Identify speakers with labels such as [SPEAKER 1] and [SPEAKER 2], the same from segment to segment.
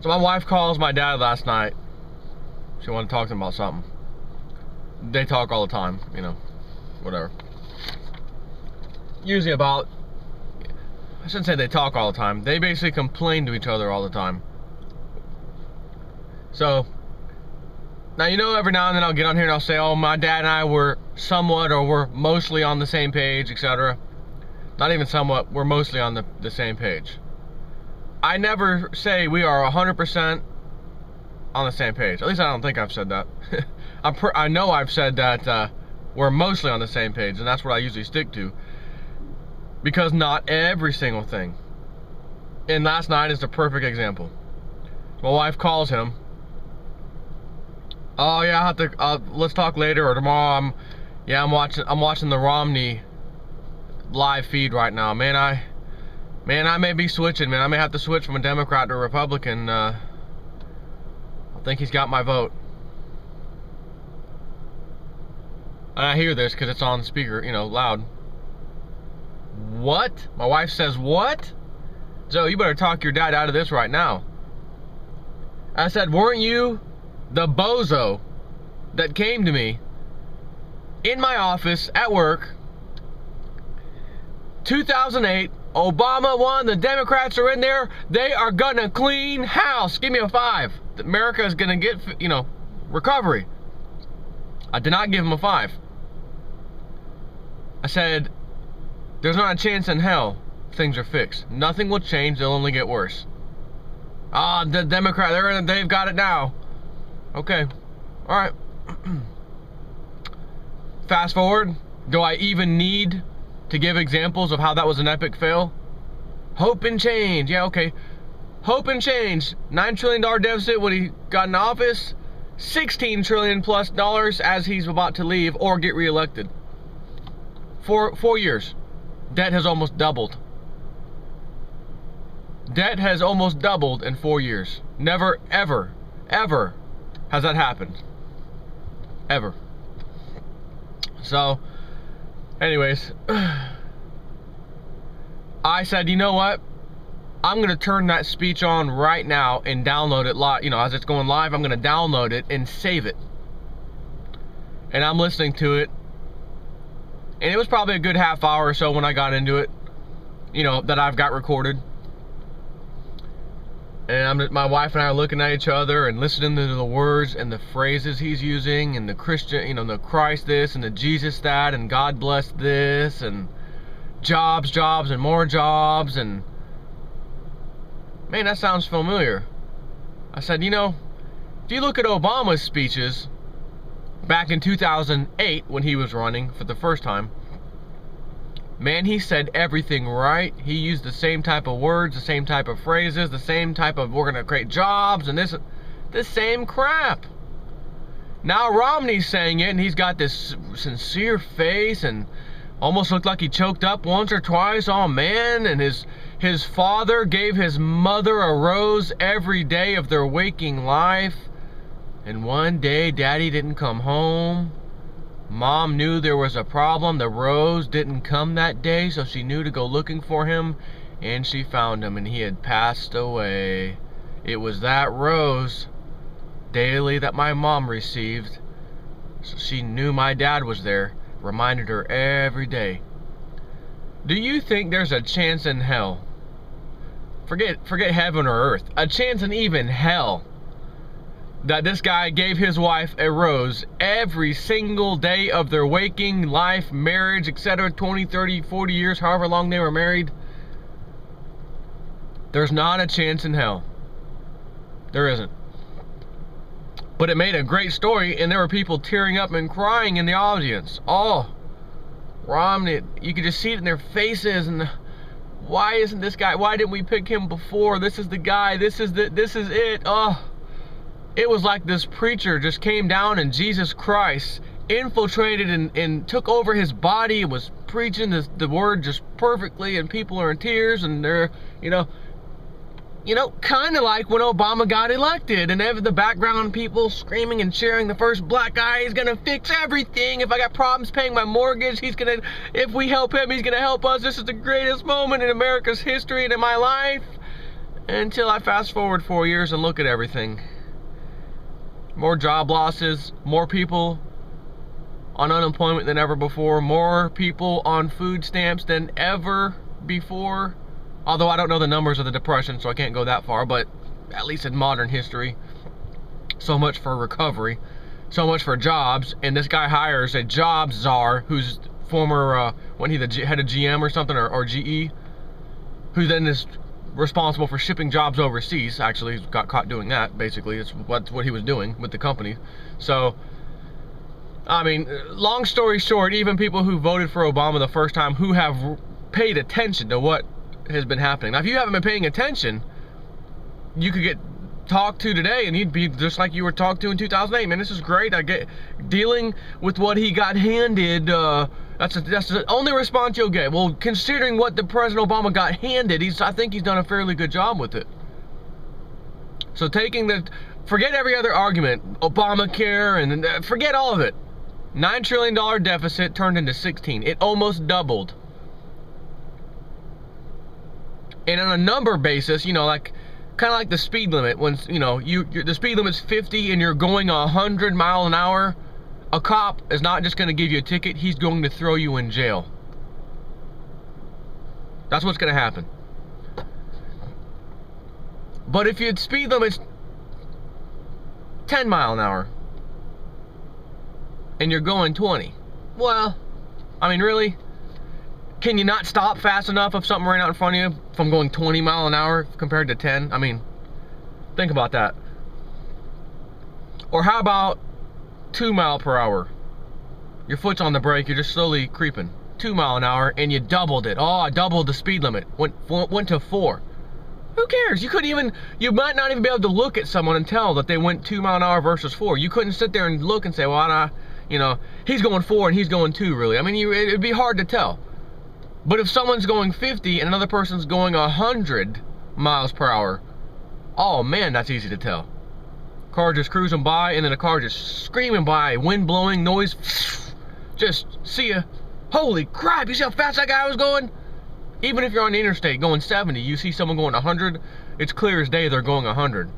[SPEAKER 1] So my wife calls my dad last night. She wanted to talk to him about something. They talk all the time, you know, whatever. Usually about, I shouldn't say they talk all the time. They basically complain to each other all the time. So, now you know every now and then I'll get on here and I'll say, oh, my dad and I were somewhat or we're mostly on the same page, etc. Not even somewhat, we're mostly on the same page. I never say we are 100% on the same page. At least I don't think I've said that. I know I've said that we're mostly on the same page, and that's what I usually stick to. Because not every single thing. And last night is the perfect example. My wife calls him. Oh yeah, I have to. Let's talk later or tomorrow. I'm watching the Romney live feed right now. Man, I may be switching. Man, I may have to switch from a Democrat to a Republican. I think he's got my vote. And I hear this because it's on speaker, you know, loud. What? My wife says, what? Joe, you better talk your dad out of this right now. I said, weren't you the bozo that came to me in my office at work, 2008, Obama won, the Democrats are in there, they are gonna clean house. Give me a 5. America is gonna get, you know, recovery. I did not give him a 5. I said, there's not a chance in hell things are fixed. Nothing will change, they'll only get worse. Ah, the Democrat, they've got it now. Okay, alright. Fast forward, do I even need to give examples of how that was an epic fail? Hope and change, yeah, okay. Hope and change, $9 trillion deficit when he got in office, $16 trillion plus as he's about to leave or get reelected. 4 years. Debt has almost doubled. Debt has almost doubled in 4 years. Never, ever, ever has that happened. Ever. So, anyways, I said, you know what? I'm going to turn that speech on right now and download it live. You know, as it's going live, I'm going to download it and save it. And I'm listening to it. And it was probably a good half hour or so when I got into it, you know, that I've got recorded. And my wife and I are looking at each other and listening to the words and the phrases he's using and the Christian, you know, the Christ this and the Jesus that and God bless this and jobs and more jobs and man, that sounds familiar. I said, you know, if you look at Obama's speeches back in 2008 when he was running for the first time, man, he said everything right. He used the same type of words, the same type of phrases, the same type of we're going to create jobs and this same crap. Now Romney's saying it and he's got this sincere face and almost looked like he choked up once or twice. Oh man, and his father gave his mother a rose every day of their waking life. And one day, Daddy didn't come home. Mom knew there was a problem. The rose didn't come that day, so she knew to go looking for him. And she found him, and he had passed away. It was that rose daily that my mom received. So she knew my dad was there. Reminded her every day. Do you think there's a chance in hell? Forget heaven or earth. A chance in even hell that this guy gave his wife a rose every single day of their waking life, marriage, etc., 20, 30, 40 years, however long they were married? There's not a chance in hell. There isn't. But it made a great story, and there were people tearing up and crying in the audience. Oh, Romney, you could just see it in their faces, and why isn't this guy, why didn't we pick him before? This is the guy, this is it. Oh. It was like this preacher just came down and Jesus Christ infiltrated and took over his body and was preaching the word just perfectly, and people are in tears and they're, you know, kind of like when Obama got elected and the background people screaming and cheering, the first black guy, he's gonna fix everything. If I got problems paying my mortgage, if we help him, he's gonna help us. This is the greatest moment in America's history and in my life. Until I fast forward 4 years and look at everything. More job losses, more people on unemployment than ever before, more people on food stamps than ever before. Although I don't know the numbers of the Depression, so I can't go that far, but at least in modern history. So much for recovery, so much for jobs, and this guy hires a job czar who's former, when he the head of GM or something, or GE, who then is responsible for shipping jobs overseas. Actually, got caught doing that, basically. It's what he was doing with the company. So, I mean, long story short, even people who voted for Obama the first time who have paid attention to what has been happening. Now, if you haven't been paying attention, you could get talked to today and you'd be just like you were talked to in 2008. Man, this is great. I get dealing with what he got handed. That's the only response you'll get. Well, considering what the President Obama got handed, I think he's done a fairly good job with it. So forget every other argument, Obamacare, and forget all of it. $9 trillion deficit turned into 16. It almost doubled. And on a number basis, you know, like kind of like the speed limit. When you know the speed limit's 50 and you're going 100 miles an hour, a cop is not just going to give you a ticket. He's going to throw you in jail. That's what's going to happen. But if your speed limit's 10 miles an hour and you're going 20, well, I mean, really? Can you not stop fast enough if something ran out in front of you from going 20 miles an hour compared to 10? I mean, think about that. Or how about 2 miles per hour? Your foot's on the brake, you're just slowly creeping. 2 miles an hour and you doubled it. Oh, I doubled the speed limit. Went to 4. Who cares? You might not even be able to look at someone and tell that they went 2 miles an hour versus 4. You couldn't sit there and look and say, well, you know, he's going 4 and he's going 2, really. I mean, it'd be hard to tell. But if someone's going 50 and another person's going 100 miles per hour, oh man, that's easy to tell. Car just cruising by, and then a car just screaming by, wind blowing, noise, just see ya. Holy crap, you see how fast that guy was going? Even if you're on the interstate going 70, you see someone going 100, it's clear as day they're going 100.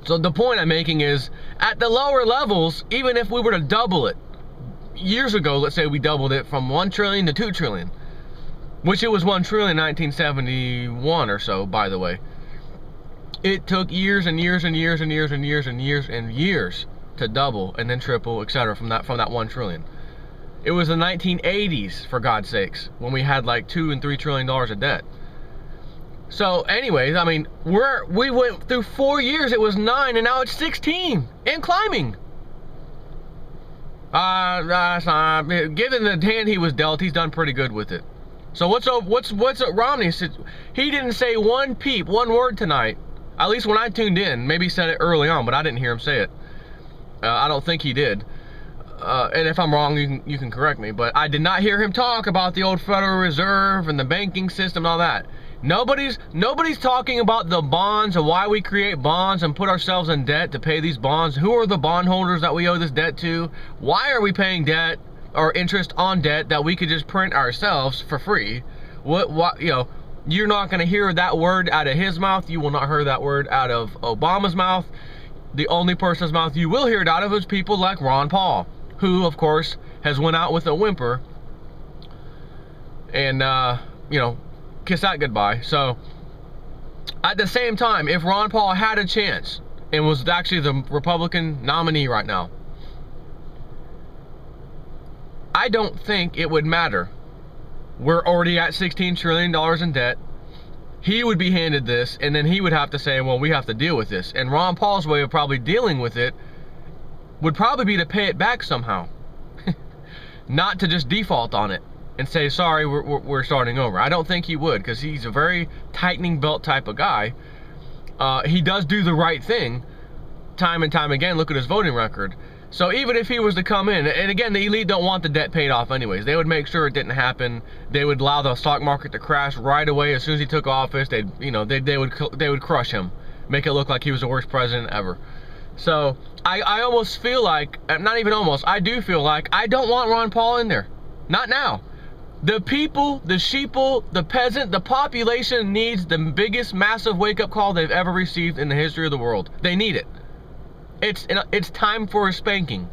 [SPEAKER 1] So the point I'm making is, at the lower levels, even if we were to double it, years ago, let's say we doubled it from 1 trillion to 2 trillion, which it was 1 trillion in 1971 or so, by the way. It took years and years and years and years and years and years and years to double and then triple, etc. from that 1 trillion. It was the 1980s, for God's sakes, when we had like $2 and $3 trillion of debt. So, anyways, I mean, we went through 4 years. It was 9, and now it's 16 and climbing. Given the hand he was dealt, he's done pretty good with it. So what's Romney said? He didn't say one word tonight. At least when I tuned in, maybe he said it early on, but I didn't hear him say it. I don't think he did. And if I'm wrong, you can correct me. But I did not hear him talk about the old Federal Reserve and the banking system and all that. Nobody's talking about the bonds and why we create bonds and put ourselves in debt to pay these bonds. Who are the bondholders that we owe this debt to? Why are we paying debt or interest on debt that we could just print ourselves for free? What you know, you're not going to hear that word out of his mouth. You will not hear that word out of Obama's mouth. The only person's mouth you will hear it out of is people like Ron Paul, who of course has went out with a whimper and you know, kiss that goodbye. So at the same time, if Ron Paul had a chance and was actually the Republican nominee right now, I don't think it would matter. We're already at $16 trillion in debt. He would be handed this, and then he would have to say, well, we have to deal with this. And Ron Paul's way of probably dealing with it would probably be to pay it back somehow. Not to just default on it and say, sorry, we're starting over. I don't think he would, because he's a very tightening belt type of guy. He does do the right thing time and time again. Look at his voting record. So even if he was to come in, and again, the elite don't want the debt paid off anyways. They would make sure it didn't happen. They would allow the stock market to crash right away as soon as he took office. They would crush him, make it look like he was the worst president ever. So I almost feel like, not even almost, I do feel like I don't want Ron Paul in there. Not now. The people, the sheeple, the peasant, the population needs the biggest massive wake-up call they've ever received in the history of the world. They need it. It's time for a spanking.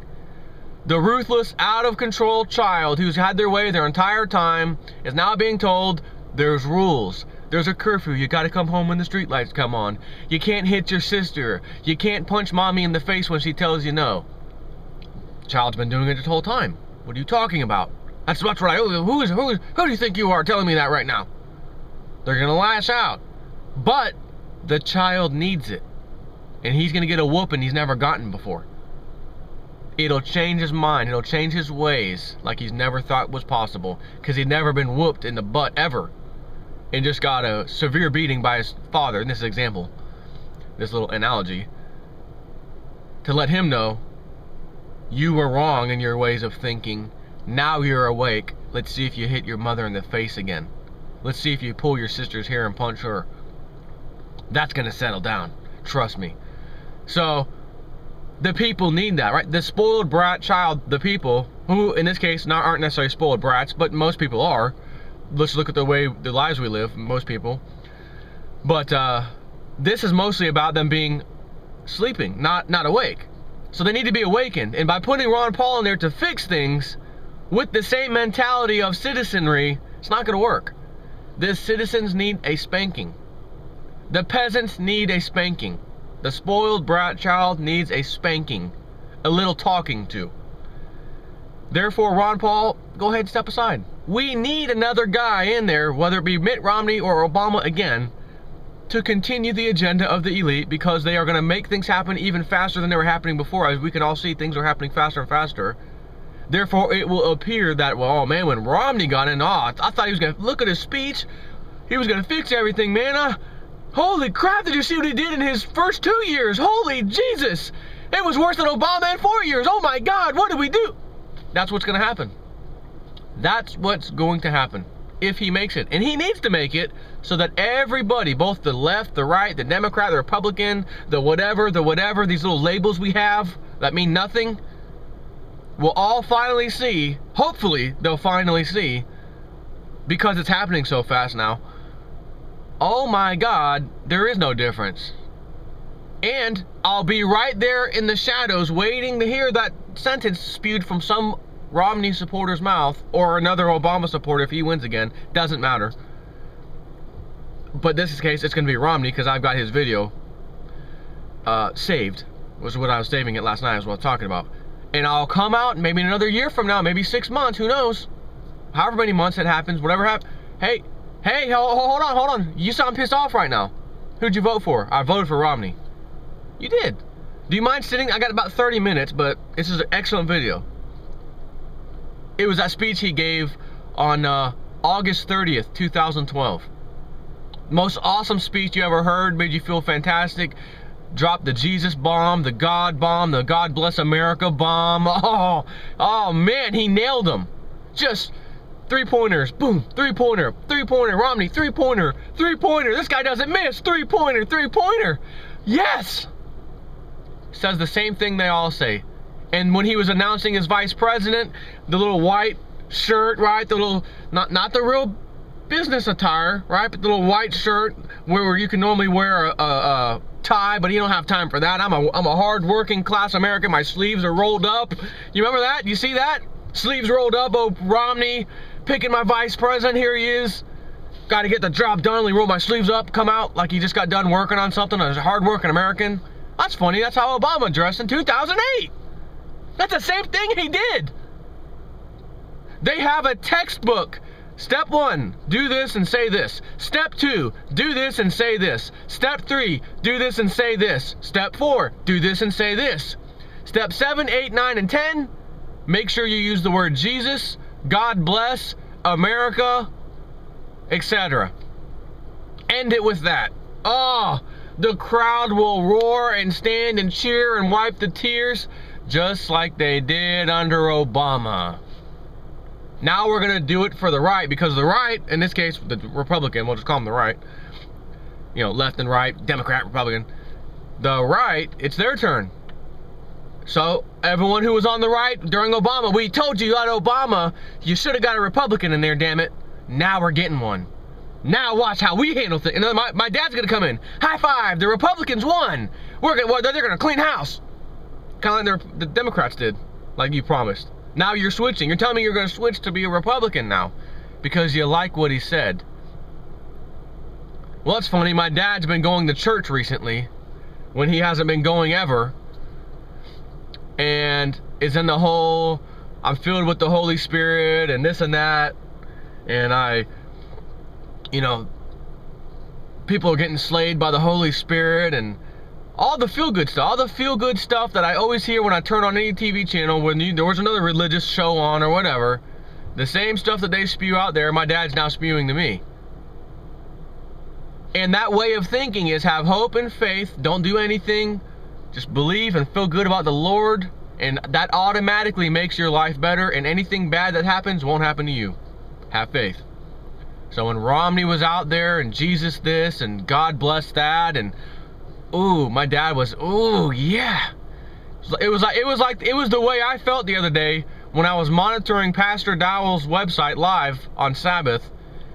[SPEAKER 1] The ruthless, out-of-control child who's had their way their entire time is now being told there's rules. There's a curfew. You gotta come home when the streetlights come on. You can't hit your sister. You can't punch mommy in the face when she tells you no. Child's been doing it this whole time. What are you talking about? That's what who do you think you are telling me that right now? They're gonna lash out. But the child needs it. And he's gonna get a whooping he's never gotten before. It'll change his mind. It'll change his ways like he's never thought was possible. Because he'd never been whooped in the butt ever. And just got a severe beating by his father. In this example, this little analogy. To let him know, you were wrong in your ways of thinking. Now you're awake. Let's see if you hit your mother in the face again. Let's see if you pull your sister's hair and punch her. That's gonna settle down. Trust me. So, the people need that, right? The spoiled brat child, the people, who in this case aren't necessarily spoiled brats, but most people are. Let's look at the way the lives we live, most people. But this is mostly about them being sleeping, not awake. So they need to be awakened. And by putting Ron Paul in there to fix things with the same mentality of citizenry, it's not gonna work. The citizens need a spanking. The peasants need a spanking. The spoiled brat child needs a spanking, a little talking to. Therefore, Ron Paul, go ahead and step aside. We need another guy in there, whether it be Mitt Romney or Obama again, to continue the agenda of the elite, because they are going to make things happen even faster than they were happening before. As we can all see, things are happening faster and faster. Therefore, it will appear that, well, oh man, when Romney got in, I thought he was going to look at his speech. He was going to fix everything, man. Holy crap, did you see what he did in his first 2 years? Holy Jesus! It was worse than Obama in 4 years. Oh my God, what did we do? That's what's going to happen. That's what's going to happen if he makes it. And he needs to make it so that everybody, both the left, the right, the Democrat, the Republican, the whatever, these little labels we have that mean nothing, will all finally see, hopefully they'll finally see, because it's happening so fast now, oh my God, there is no difference. And I'll be right there in the shadows waiting to hear that sentence spewed from some Romney supporter's mouth, or another Obama supporter if he wins again. Doesn't matter. But this case, it's going to be Romney, because I've got his video saved. Was what I was saving it last night, is what I was talking about. And I'll come out maybe another year from now, maybe 6 months, who knows? However many months it happens, whatever happens. Hey, hold on. You sound pissed off right now. Who'd you vote for? I voted for Romney. You did. Do you mind sitting? I got about 30 minutes, but this is an excellent video. It was that speech he gave on August 30th, 2012. Most awesome speech you ever heard, made you feel fantastic. Dropped the Jesus bomb, the God bomb, the God bless America bomb. Oh man, he nailed them. Just three-pointers, boom, three-pointer, Romney, three-pointer. This guy doesn't miss, three-pointer. Yes! Says the same thing they all say. And when he was announcing his vice president, the little white shirt, right? The little, not the real business attire, right? But the little white shirt where you can normally wear a tie, but you don't have time for that. I'm a hard-working class American. My sleeves are rolled up. You remember that? You see that? Sleeves rolled up. Oh, Romney picking my vice president. Here he is. Got to get the job done. Let me roll my sleeves up, come out like he just got done working on something. As a hard-working American. That's funny. That's how Obama dressed in 2008. That's the same thing he did. They have a textbook. Step 1, do this and say this. Step 2, do this and say this. Step 3, do this and say this. Step 4, do this and say this. Step 7, 8, 9, and 10, make sure you use the word Jesus, God bless, America, etc. End it with that. Oh, the crowd will roar and stand and cheer and wipe the tears, just like they did under Obama. Now we're going to do it for the right, because the right, in this case, the Republican, we'll just call them the right, you know, left and right, Democrat, Republican, the right, it's their turn. So everyone who was on the right during Obama, we told you got Obama, you should have got a Republican in there, damn it. Now we're getting one. Now watch how we handle things. And my dad's gonna come in. High five, the Republicans won. They're gonna clean house. Kind of like the Democrats did, like you promised. Now you're switching. You're telling me you're gonna switch to be a Republican now because you like what he said. Well, it's funny, my dad's been going to church recently when he hasn't been going ever, and is in the whole, I'm filled with the Holy Spirit and this and that, and people are getting slayed by the Holy Spirit and all the feel-good stuff, all the feel-good stuff that I always hear when I turn on any TV channel when there was another religious show on or whatever. The same stuff that they spew out there, my dad's now spewing to me. And that way of thinking is have hope and faith, don't do anything, just believe and feel good about the Lord, and that automatically makes your life better, and anything bad that happens won't happen to you. Have faith. So when Romney was out there and Jesus this and God bless that, and ooh, my dad was, ooh, yeah. It was the way I felt the other day when I was monitoring Pastor Dowell's website live on Sabbath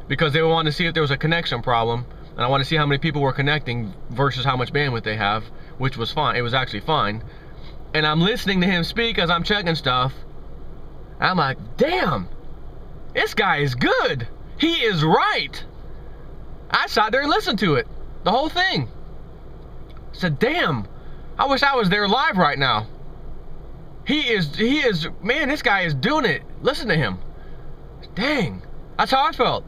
[SPEAKER 1] because they wanted to see if there was a connection problem, and I wanted to see how many people were connecting versus how much bandwidth they have, which was fine. It was actually fine. And I'm listening to him speak as I'm checking stuff. I'm like, damn, this guy is good. He is right. I sat there and listened to it, the whole thing. Said, damn, I wish I was there live right now. He is, man, this guy is doing it. Listen to him. Dang, that's how I felt.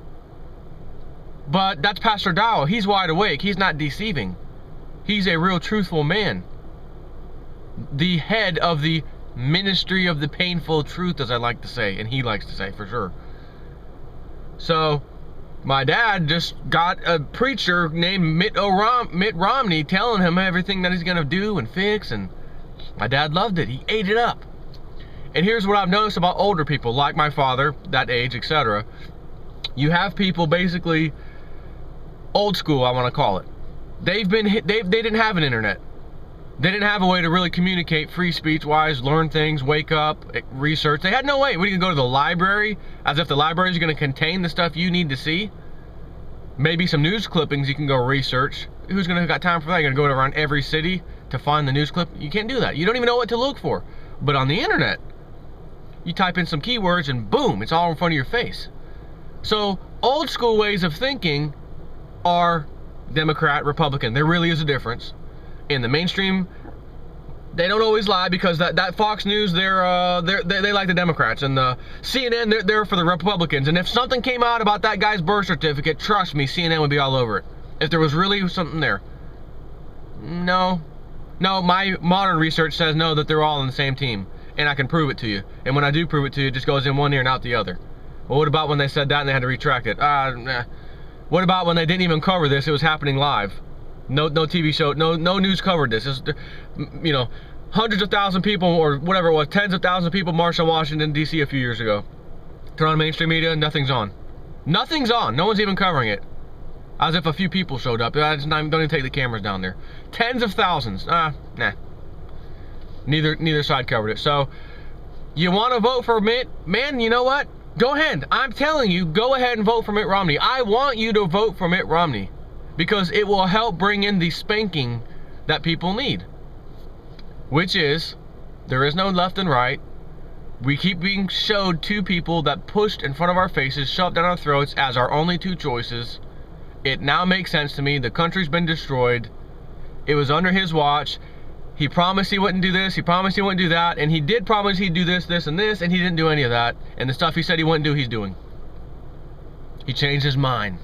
[SPEAKER 1] But that's Pastor Dowell. He's wide awake. He's not deceiving. He's a real truthful man. The head of the ministry of the painful truth, as I like to say, and he likes to say for sure. So my dad just got a preacher named Mitt Romney telling him everything that he's going to do and fix, and my dad loved it. He ate it up. And here's what I've noticed about older people, like my father, that age, etc. You have people basically old school, I want to call it. They didn't have an internet. They didn't have a way to really communicate free speech wise, learn things, wake up, research. They had no way. We can go to the library, as if the library is going to contain the stuff you need to see. Maybe some news clippings you can go research. Who's going to have got time for that? You're going to go around every city to find the news clip? You can't do that. You don't even know what to look for. But on the internet, you type in some keywords and boom, it's all in front of your face. So old school ways of thinking are Democrat, Republican. There really is a difference. In the mainstream, they don't always lie because that Fox News, they like the Democrats, and the CNN, they're for the Republicans. And if something came out about that guy's birth certificate, trust me, CNN would be all over it. If there was really something there. No, my modern research says no, that they're all on the same team, and I can prove it to you. And when I do prove it to you, it just goes in one ear and out the other. Well, what about when they said that and they had to retract it? Nah. What about when they didn't even cover this? It was happening live. No TV show, no news covered this. It's, hundreds of thousands of people, or whatever it was, tens of thousands of people marched on Washington, D.C. a few years ago. Turn on mainstream media, nothing's on. Nothing's on. No one's even covering it. As if a few people showed up. Don't even take the cameras down there. Tens of thousands. Nah. Neither side covered it. So, you want to vote for Mitt? Man, you know what? Go ahead. I'm telling you, go ahead and vote for Mitt Romney. I want you to vote for Mitt Romney, because it will help bring in the spanking that people need. Which is, there is no left and right. We keep being showed two people that pushed in front of our faces, shoved down our throats as our only two choices. It now makes sense to me. The country's been destroyed. It was under his watch. He promised he wouldn't do this, he promised he wouldn't do that, and he did promise he'd do this, this, and this, and he didn't do any of that. And the stuff he said he wouldn't do, he's doing. He changed his mind.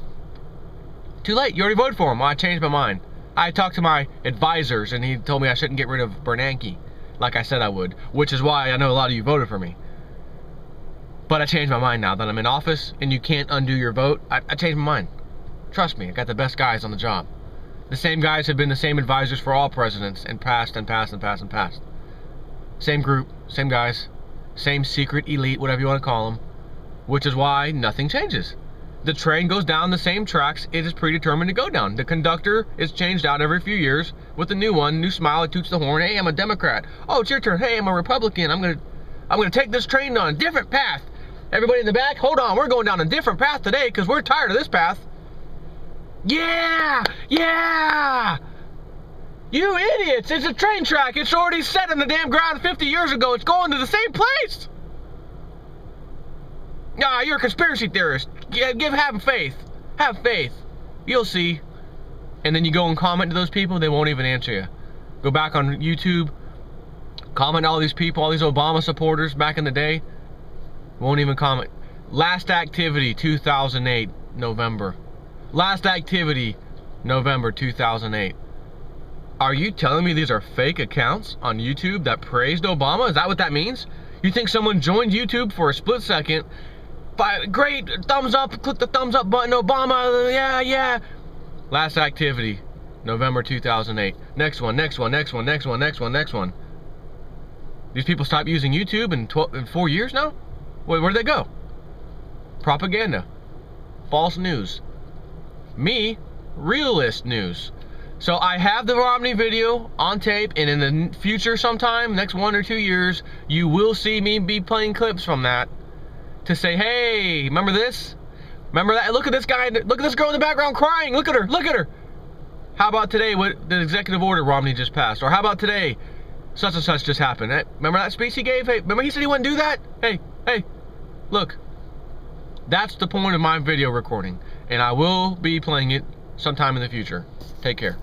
[SPEAKER 1] Too late, you already voted for him. Well, I changed my mind. I talked to my advisors, and he told me I shouldn't get rid of Bernanke, like I said I would, which is why I know a lot of you voted for me. But I changed my mind now that I'm in office, and you can't undo your vote. I changed my mind. Trust me, I got the best guys on the job. The same guys have been the same advisors for all presidents, and passed and passed and passed and passed. Same group, same guys, same secret elite, whatever you want to call them, which is why nothing changes. The train goes down the same tracks it is predetermined to go down. The conductor is changed out every few years with a new one, new smile, it toots the horn. Hey, I'm a Democrat. Oh, it's your turn. Hey, I'm a Republican. I'm gonna take this train on a different path. Everybody in the back, hold on, we're going down a different path today because we're tired of this path. Yeah! Yeah! You idiots! It's a train track. It's already set in the damn ground 50 years ago. It's going to the same place. Nah, you're a conspiracy theorist. Have faith. Have faith. You'll see. And then you go and comment to those people, they won't even answer you. Go back on YouTube, comment to all these people, all these Obama supporters back in the day, won't even comment. Last activity, 2008, November. Last activity, November 2008. Are you telling me these are fake accounts on YouTube that praised Obama? Is that what that means? You think someone joined YouTube for a split second, great, thumbs up, click the thumbs up button, Obama, yeah. Last activity, November 2008. Next one. These people stopped using YouTube in 4 years now? Where'd they go? Propaganda. False news. Me, realist news. So I have the Romney video on tape, and in the future sometime, next 1 or 2 years, you will see me be playing clips from that to say, hey, remember this? Remember that? Look at this guy, look at this girl in the background crying, look at her. How about today, what the executive order Romney just passed? Or how about today, such and such just happened? Remember that speech he gave? Hey, remember he said he wouldn't do that? Hey, look. That's the point of my video recording, and I will be playing it sometime in the future. Take care.